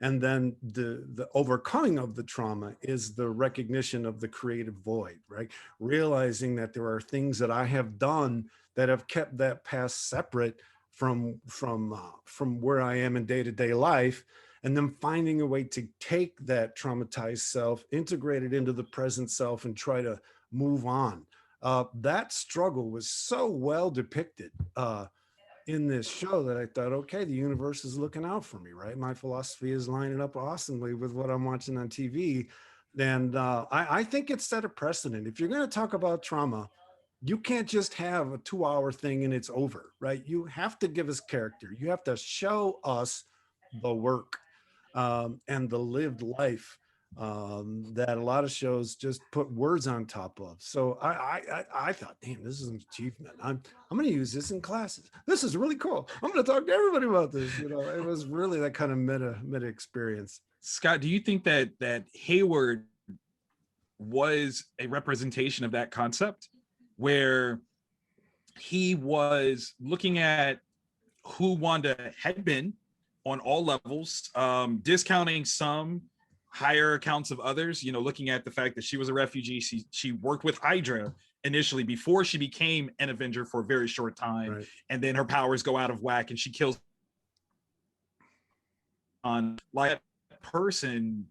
And then the overcoming of the trauma is the recognition of the creative void, right? Realizing that there are things that I have done that have kept that past separate from where I am in day-to-day life, and then finding a way to take that traumatized self, integrate it into the present self, and try to move on. That struggle was so well depicted in this show that I thought, okay, the universe is looking out for me, right? My philosophy is lining up awesomely with what I'm watching on TV. And I think it set a precedent. If you're going to talk about trauma, you can't just have a 2-hour thing and it's over, right? You have to give us character. You have to show us the work and the lived life that a lot of shows just put words on top of. So I thought, damn, this is an achievement. I'm going to use this in classes. This is really cool. I'm going to talk to everybody about this. It was really that kind of meta experience. Scott, do you think that Hayward was a representation of that concept, where he was looking at who Wanda had been on all levels, discounting some, higher accounts of others, looking at the fact that she was a refugee. She worked with Hydra initially before she became an Avenger for a very short time. Right. And then her powers go out of whack and she kills on like that person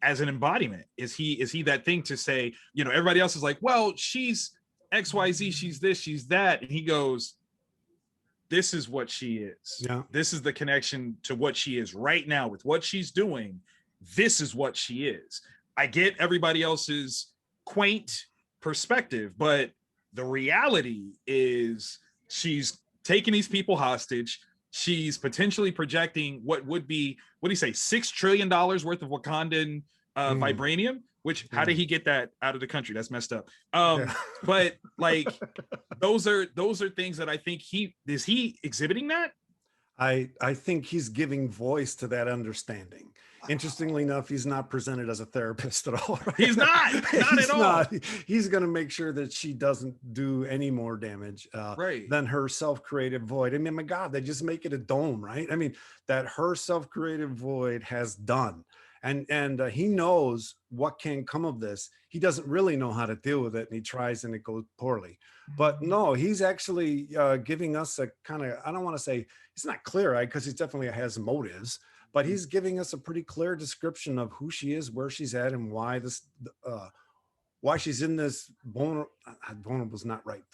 as an embodiment. Is he that thing to say, everybody else is like, well, she's XYZ, she's this, she's that. And he goes, this is what she is. Yeah. This is the connection to what she is right now with what she's doing. This is what she is. I get everybody else's quaint perspective, but the reality is she's taking these people hostage. She's potentially projecting what would be, what do you say, $6 trillion worth of Wakandan vibranium, which how did he get that out of the country? That's messed up. But like those are things that I think he exhibiting that. I think he's giving voice to that understanding. Interestingly enough, he's not presented as a therapist at all. Right? He's not at all. He's going to make sure that she doesn't do any more damage than her self-created void. I mean, my God, they just make it a dome, right? I mean, that her self-created void has done. And he knows what can come of this. He doesn't really know how to deal with it, and he tries and it goes poorly. But no, he's actually giving us a kind of, I don't want to say, it's not clear-eyed because he definitely has motives, but he's giving us a pretty clear description of who she is, where she's at, and why she's in this vulnerable is not right,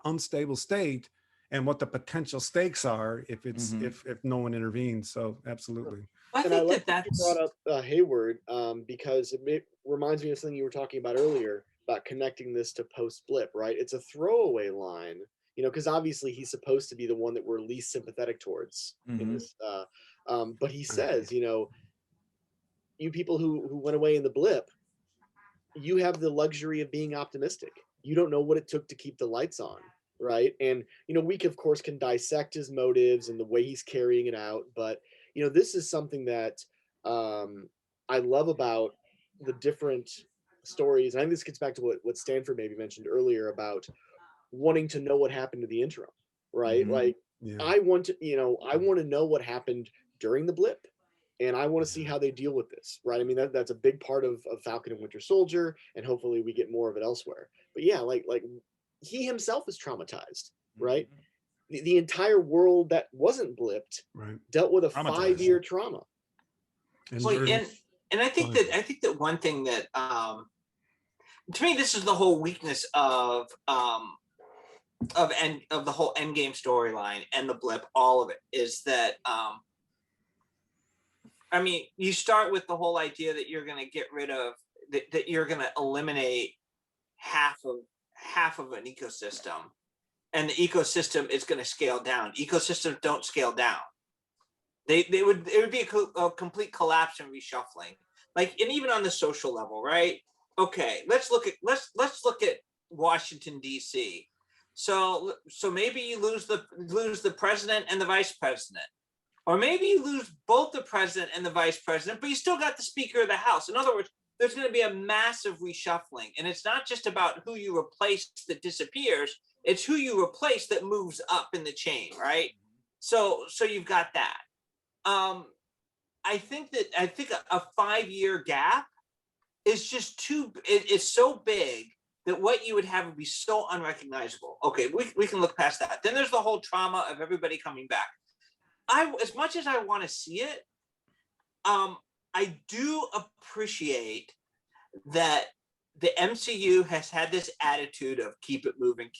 unstable state, and what the potential stakes are if it's if no one intervenes. So absolutely. I and I like that you brought up Hayward because it reminds me of something you were talking about earlier about connecting this to post blip, right? It's a throwaway line, you know, because obviously he's supposed to be the one that we're least sympathetic towards in this. But he says, you know, you people who went away in the blip, you have the luxury of being optimistic. You don't know what it took to keep the lights on, right? And, you know, we of course can dissect his motives and the way he's carrying it out, but you know, this is something that I love about the different stories. And I think this gets back to what Stanford maybe mentioned earlier about wanting to know what happened to the interim, right? Like I want to know what happened during the blip, and I want to see how they deal with this, right? I mean, that's a big part of Falcon and Winter Soldier, and hopefully we get more of it elsewhere. But yeah, like he himself is traumatized, right? The entire world that wasn't blipped dealt with a 5-year trauma. And I think that one thing that to me this is the whole weakness of the whole Endgame storyline and the blip, all of it is that I mean, you start with the whole idea that you're going to get rid of that you're going to eliminate half of an ecosystem. And the ecosystem is going to scale down. Ecosystems don't scale down. It would be a complete collapse and reshuffling. Like, and even on the social level, right? Okay, let's look at Washington D.C. So maybe you lose the president and the vice president, or maybe you lose both the president and the vice president, but you still got the Speaker of the House. In other words, there's going to be a massive reshuffling, and it's not just about who you replace that disappears. It's who you replace that moves up in the chain, right? So you've got that. I think a 5-year gap is just it's so big that what you would have would be so unrecognizable. Okay, we can look past that. Then there's the whole trauma of everybody coming back. As much as I want to see it, I do appreciate that the MCU has had this attitude of keep it moving.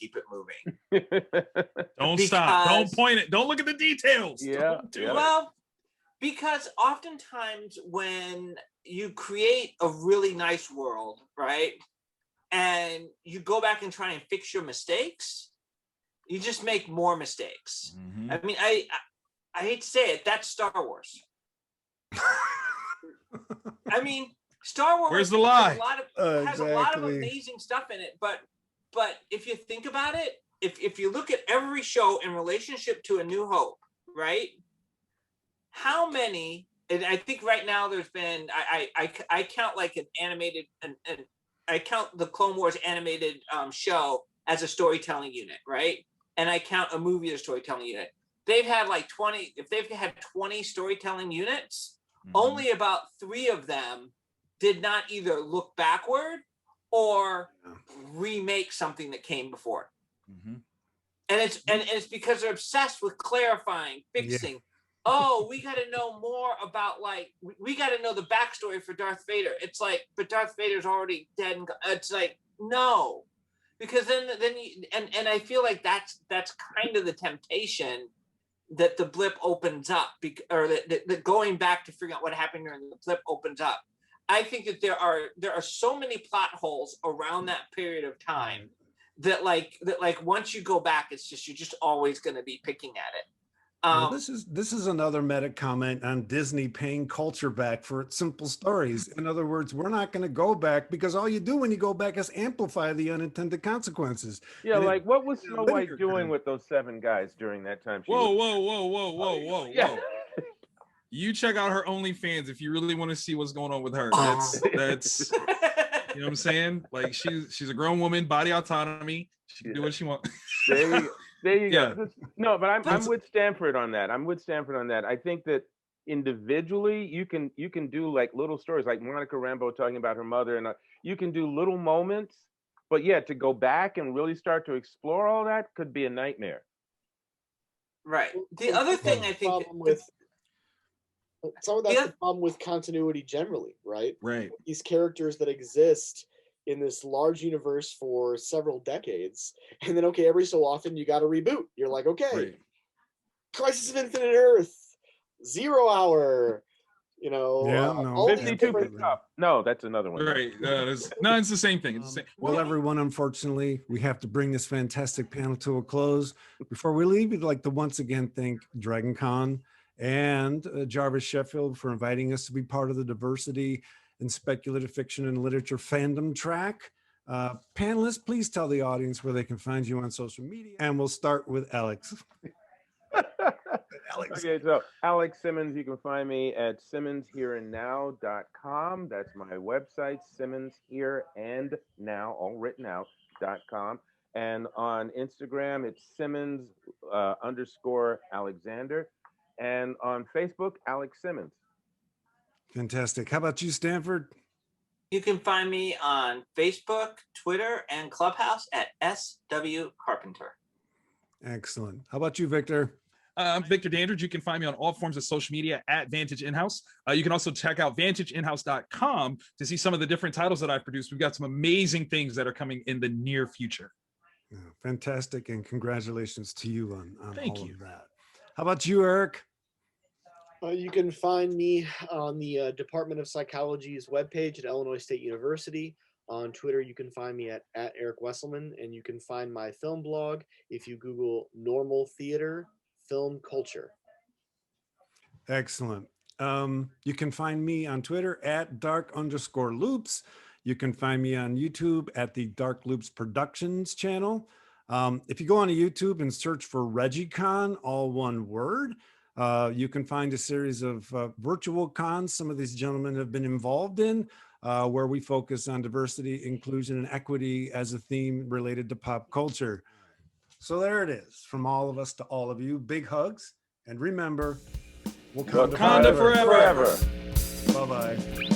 Don't stop. Don't point it. Don't look at the details. Yeah. Well, because oftentimes when you create a really nice world, right, and you go back and try and fix your mistakes, you just make more mistakes. I mean, I hate to say it, that's Star Wars. I mean, Star Wars. Where's the lie? Has a lot of amazing stuff in it, but if you think about it, if you look at every show in relationship to A New Hope, right? How many? And I think right now there's been I count like an animated and I count the Clone Wars animated show as a storytelling unit, right? And I count a movie as a storytelling unit. They've had like 20. If they've had 20 storytelling units, only about 3 of them did not either look backward or remake something that came before. And it's because they're obsessed with clarifying, fixing. Oh, we got to know more about, like, we got to know the backstory for Darth Vader. It's like, but Darth Vader's already dead. And it's like, no, because then you, and I feel like that's kind of the temptation that the blip opens up, or that going back to figure out what happened during the blip opens up. I think that there are so many plot holes around that period of time that like once you go back, it's just you're just always going to be picking at it. Well, this is another meta comment on Disney paying culture back for its simple stories. In other words, we're not going to go back because all you do when you go back is amplify the unintended consequences. Yeah, And like what was you know, Snow White later doing time- with those 7 guys during that time? She Whoa, was- whoa. Yeah. You check out her OnlyFans if you really want to see what's going on with her. That's you know what I'm saying? Like she's a grown woman, body autonomy. She can do what she wants. There you Yeah. go. No, but I'm with Stanford on that. I think that individually you can do like little stories, like Monica Rambeau talking about her mother, and you can do little moments. But yeah, to go back and really start to explore all that could be a nightmare. Right. The other thing I think some of that's the problem with continuity generally, right? Right. These characters that exist in this large universe for several decades, and then okay, every so often you got to reboot. You're like, okay, Right. Crisis of Infinite Earth, 0 Hour, you know, Yeah, no, all these 52 different. picked up. No, that's another one. Right. It's the same thing. It's the same. Well, everyone, unfortunately, we have to bring this fantastic panel to a close. Before we leave, we'd like to once again thank DragonCon and Jarvis Sheffield for inviting us to be part of the diversity in speculative fiction and literature fandom track. Panelists, please tell the audience where they can find you on social media. And we'll start with Alex. Alex. Okay, so Alex Simmons, you can find me at simmonshereandnow.com. That's my website, simmonshereandnow, all written out.com. And on Instagram, it's Simmons _ Alexander. And on Facebook, Alex Simmons. Fantastic. How about you, Stanford? you can find me on Facebook, Twitter, and Clubhouse at SW Carpenter. Excellent. How about you, Victor? I'm Victor Dandridge. You can find me on all forms of social media at Vantage In-House. You can also check out vantageinhouse.com to see some of the different titles that I've produced. We've got some amazing things that are coming in the near future. Yeah, fantastic. And congratulations to you on Thank all you. of that. How about you, Eric? You can find me on the Department of Psychology's webpage at Illinois State University. On Twitter, you can find me at Eric Wesselmann, and you can find my film blog if you Google Normal Theater Film Culture. Excellent. You can find me on Twitter at dark_loops. You can find me on YouTube at the Dark Loops Productions channel. If you go on YouTube and search for ReggieCon, all one word, you can find a series of virtual cons some of these gentlemen have been involved in, where we focus on diversity, inclusion, and equity as a theme related to pop culture. So there it is. From all of us to all of you, big hugs. And remember, Wakanda forever. Bye-bye.